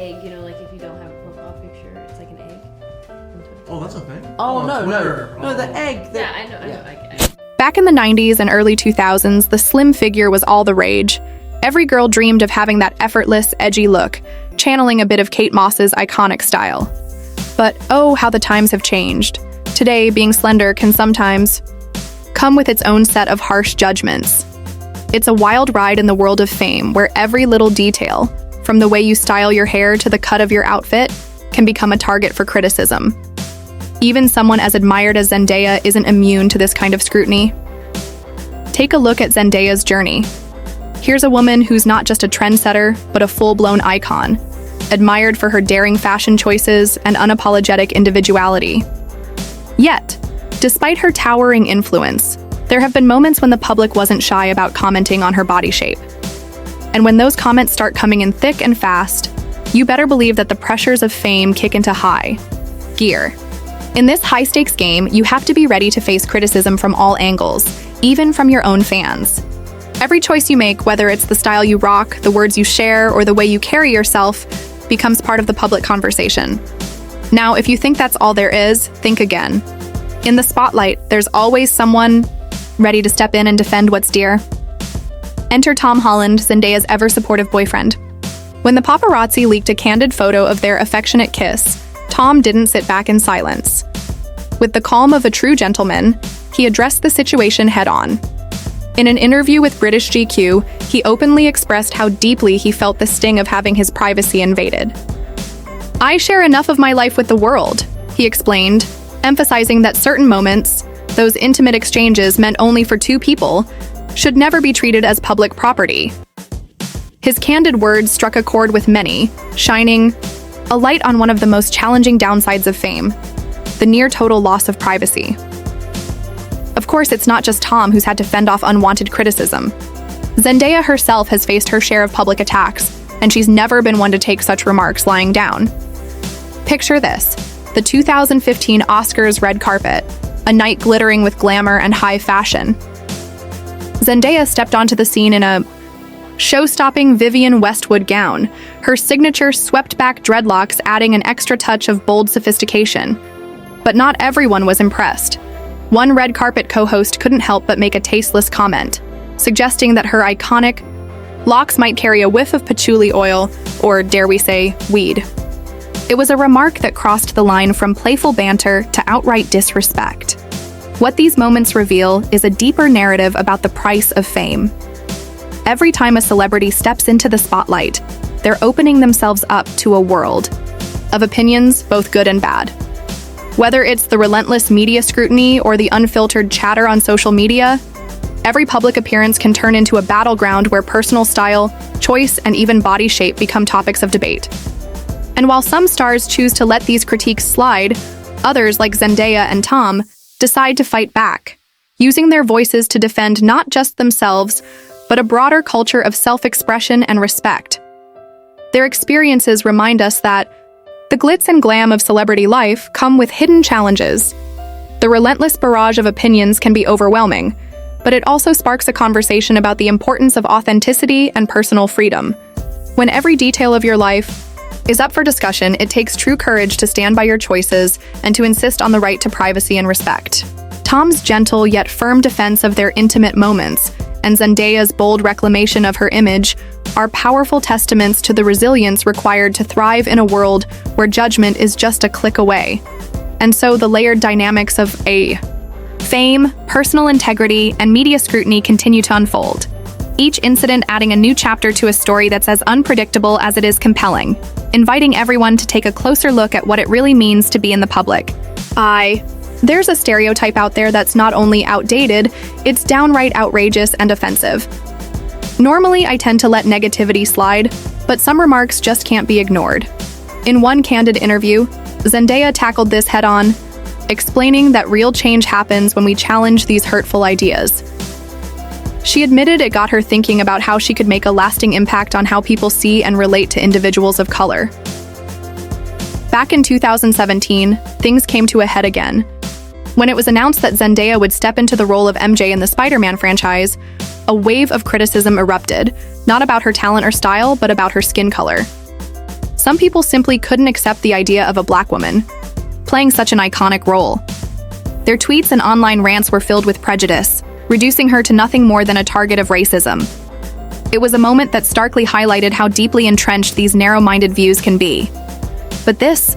egg, you know, like if you don't have a profile picture, it's like an egg. Oh, that's a thing? Oh, no, Twitter. no. No, the egg. Yeah, I know, like egg. Back in the 90s and early 2000s, the slim figure was all the rage. Every girl dreamed of having that effortless, edgy look, channeling a bit of Kate Moss's iconic style. But oh, how the times have changed. Today, being slender can sometimes come with its own set of harsh judgments. It's a wild ride in the world of fame where every little detail, from the way you style your hair to the cut of your outfit, can become a target for criticism. Even someone as admired as Zendaya isn't immune to this kind of scrutiny. Take a look at Zendaya's journey. Here's a woman who's not just a trendsetter, but a full-blown icon, admired for her daring fashion choices and unapologetic individuality. Yet, despite her towering influence, there have been moments when the public wasn't shy about commenting on her body shape. And when those comments start coming in thick and fast, you better believe that the pressures of fame kick into high gear. In this high-stakes game, you have to be ready to face criticism from all angles, even from your own fans. Every choice you make, whether it's the style you rock, the words you share, or the way you carry yourself, becomes part of the public conversation. Now, if you think that's all there is, think again. In the spotlight, there's always someone ready to step in and defend what's dear. Enter Tom Holland, Zendaya's ever-supportive boyfriend. When the paparazzi leaked a candid photo of their affectionate kiss, Tom didn't sit back in silence. With the calm of a true gentleman, he addressed the situation head-on. In an interview with British GQ, he openly expressed how deeply he felt the sting of having his privacy invaded. "I share enough of my life with the world," he explained, emphasizing that certain moments, those intimate exchanges meant only for two people, should never be treated as public property. His candid words struck a chord with many, shining a light on one of the most challenging downsides of fame, the near-total loss of privacy. Of course, it's not just Tom who's had to fend off unwanted criticism. Zendaya herself has faced her share of public attacks, and she's never been one to take such remarks lying down. Picture this: the 2015 Oscars red carpet, a night glittering with glamour and high fashion. Zendaya stepped onto the scene in a show-stopping Vivienne Westwood gown, her signature swept-back dreadlocks adding an extra touch of bold sophistication. But not everyone was impressed. One red carpet co-host couldn't help but make a tasteless comment, suggesting that her iconic locks might carry a whiff of patchouli oil, or dare we say, weed. It was a remark that crossed the line from playful banter to outright disrespect. What these moments reveal is a deeper narrative about the price of fame. Every time a celebrity steps into the spotlight, they're opening themselves up to a world of opinions, both good and bad. Whether it's the relentless media scrutiny or the unfiltered chatter on social media, every public appearance can turn into a battleground where personal style, choice, and even body shape become topics of debate. And while some stars choose to let these critiques slide, others, like Zendaya and Tom, decide to fight back, using their voices to defend not just themselves, but a broader culture of self-expression and respect. Their experiences remind us that the glitz and glam of celebrity life come with hidden challenges. The relentless barrage of opinions can be overwhelming, but it also sparks a conversation about the importance of authenticity and personal freedom. When every detail of your life is up for discussion, it takes true courage to stand by your choices and to insist on the right to privacy and respect. Tom's gentle yet firm defense of their intimate moments and Zendaya's bold reclamation of her image are powerful testaments to the resilience required to thrive in a world where judgment is just a click away. And so the layered dynamics of fame, personal integrity, and media scrutiny continue to unfold, each incident adding a new chapter to a story that's as unpredictable as it is compelling, inviting everyone to take a closer look at what it really means to be in the public eye. There's a stereotype out there that's not only outdated, it's downright outrageous and offensive. Normally, I tend to let negativity slide, but some remarks just can't be ignored. In one candid interview, Zendaya tackled this head-on, explaining that real change happens when we challenge these hurtful ideas. She admitted it got her thinking about how she could make a lasting impact on how people see and relate to individuals of color. Back in 2017, things came to a head again. When it was announced that Zendaya would step into the role of MJ in the Spider-Man franchise, a wave of criticism erupted, not about her talent or style, but about her skin color. some people simply couldn't accept the idea of a black woman playing such an iconic role. Their tweets and online rants were filled with prejudice, reducing her to nothing more than a target of racism. It was a moment that starkly highlighted how deeply entrenched these narrow-minded views can be. But this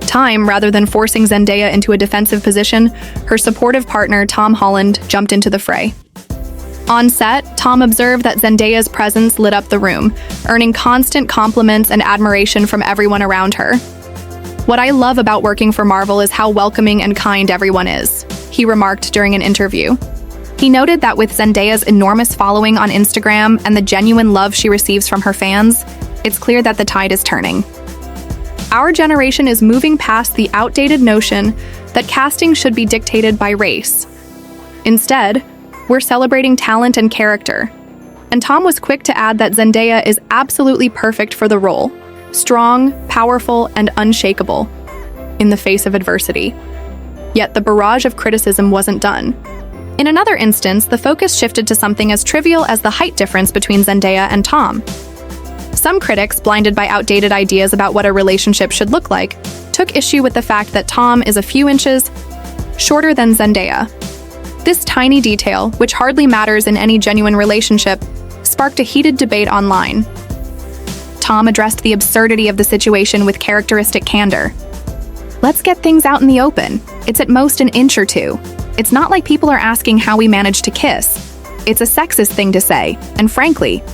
time, rather than forcing Zendaya into a defensive position, her supportive partner, Tom Holland, jumped into the fray. On set, Tom observed that Zendaya's presence lit up the room, earning constant compliments and admiration from everyone around her. "What I love about working for Marvel is how welcoming and kind everyone is," he remarked during an interview. He noted that with Zendaya's enormous following on Instagram and the genuine love she receives from her fans, it's clear that the tide is turning. Our generation is moving past the outdated notion that casting should be dictated by race. Instead, we're celebrating talent and character. And Tom was quick to add that Zendaya is absolutely perfect for the role, strong, powerful, and unshakable in the face of adversity. Yet the barrage of criticism wasn't done. In another instance, the focus shifted to something as trivial as the height difference between Zendaya and Tom. Some critics, blinded by outdated ideas about what a relationship should look like, took issue with the fact that Tom is a few inches shorter than Zendaya. This tiny detail, which hardly matters in any genuine relationship, sparked a heated debate online. Tom addressed the absurdity of the situation with characteristic candor. "Let's get things out in the open. It's at most an inch or two. It's not like people are asking how we managed to kiss. It's a sexist thing to say, and frankly,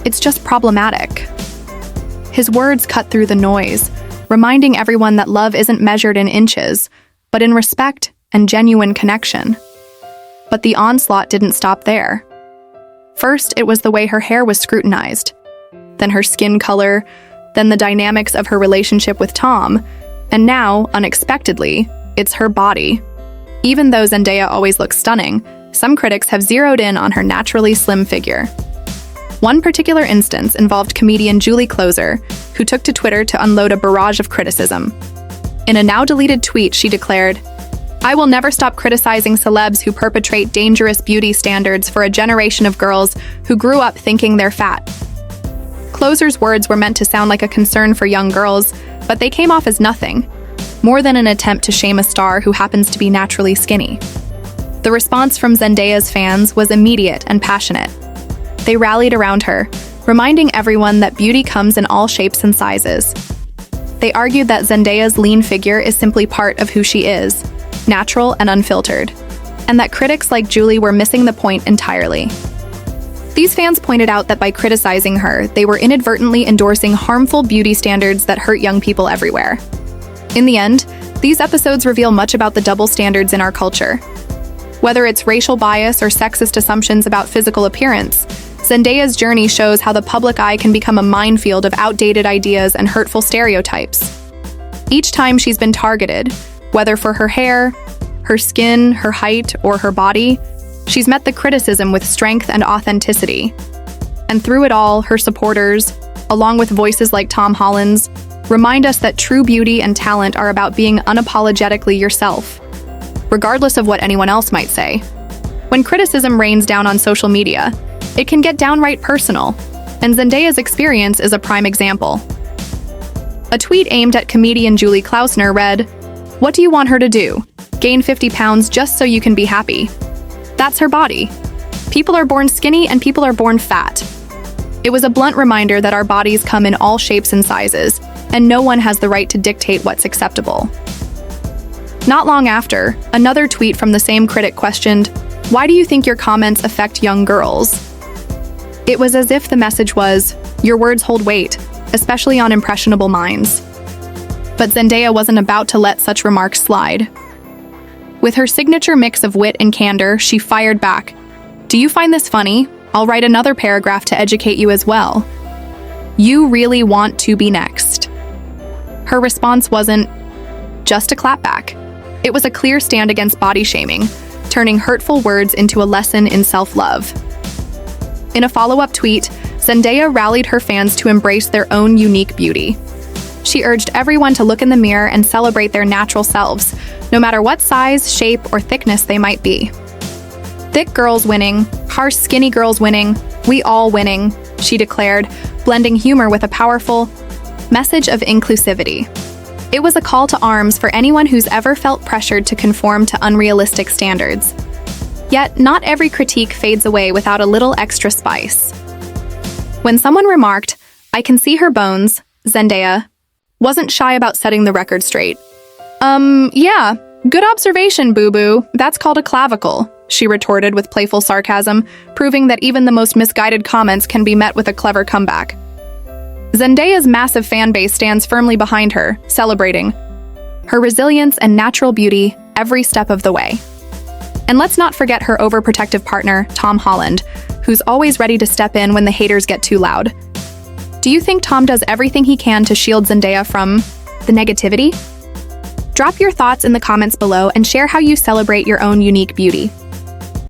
it's just problematic." His words cut through the noise, reminding everyone that love isn't measured in inches, but in respect and genuine connection. But the onslaught didn't stop there. First, it was the way her hair was scrutinized, then her skin color, then the dynamics of her relationship with Tom, and now, unexpectedly, it's her body. Even though Zendaya always looks stunning, some critics have zeroed in on her naturally slim figure. One particular instance involved comedian Julie Closer, who took to Twitter to unload a barrage of criticism. In a now-deleted tweet, she declared, "I will never stop criticizing celebs who perpetrate dangerous beauty standards for a generation of girls who grew up thinking they're fat." Closer's words were meant to sound like a concern for young girls, but they came off as nothing, more than an attempt to shame a star who happens to be naturally skinny. The response from Zendaya's fans was immediate and passionate. They rallied around her, reminding everyone that beauty comes in all shapes and sizes. They argued that Zendaya's lean figure is simply part of who she is, natural and unfiltered, and that critics like Julie were missing the point entirely. These fans pointed out that by criticizing her, they were inadvertently endorsing harmful beauty standards that hurt young people everywhere. In the end, these episodes reveal much about the double standards in our culture. Whether it's racial bias or sexist assumptions about physical appearance, Zendaya's journey shows how the public eye can become a minefield of outdated ideas and hurtful stereotypes. Each time she's been targeted, whether for her hair, her skin, her height, or her body, she's met the criticism with strength and authenticity. And through it all, her supporters, along with voices like Tom Holland's, remind us that true beauty and talent are about being unapologetically yourself, regardless of what anyone else might say. When criticism rains down on social media, it can get downright personal, and Zendaya's experience is a prime example. A tweet aimed at comedian Julie Klausner read, "What do you want her to do? Gain 50 pounds just so you can be happy? That's her body. People are born skinny and people are born fat." It was a blunt reminder that our bodies come in all shapes and sizes, and no one has the right to dictate what's acceptable. Not long after, another tweet from the same critic questioned, "Why do you think your comments affect young girls?" It was as if the message was, "Your words hold weight, especially on impressionable minds." But Zendaya wasn't about to let such remarks slide. With her signature mix of wit and candor, she fired back. "Do you find this funny? I'll write another paragraph to educate you as well. You really want to be next." Her response wasn't just a clapback. It was a clear stand against body shaming, turning hurtful words into a lesson in self-love. In a follow-up tweet, Zendaya rallied her fans to embrace their own unique beauty. She urged everyone to look in the mirror and celebrate their natural selves, no matter what size, shape, or thickness they might be. "Thick girls winning, harsh skinny girls winning, we all winning," she declared, blending humor with a powerful, message of inclusivity. It was a call to arms for anyone who's ever felt pressured to conform to unrealistic standards. Yet, not every critique fades away without a little extra spice. When someone remarked, "I can see her bones," Zendaya wasn't shy about setting the record straight. Yeah, good observation, boo-boo. That's called a clavicle," she retorted with playful sarcasm, proving that even the most misguided comments can be met with a clever comeback. Zendaya's massive fan base stands firmly behind her, celebrating her resilience and natural beauty every step of the way. And let's not forget her overprotective partner, Tom Holland, who's always ready to step in when the haters get too loud. Do you think Tom does everything he can to shield Zendaya from the negativity? Drop your thoughts in the comments below and share how you celebrate your own unique beauty.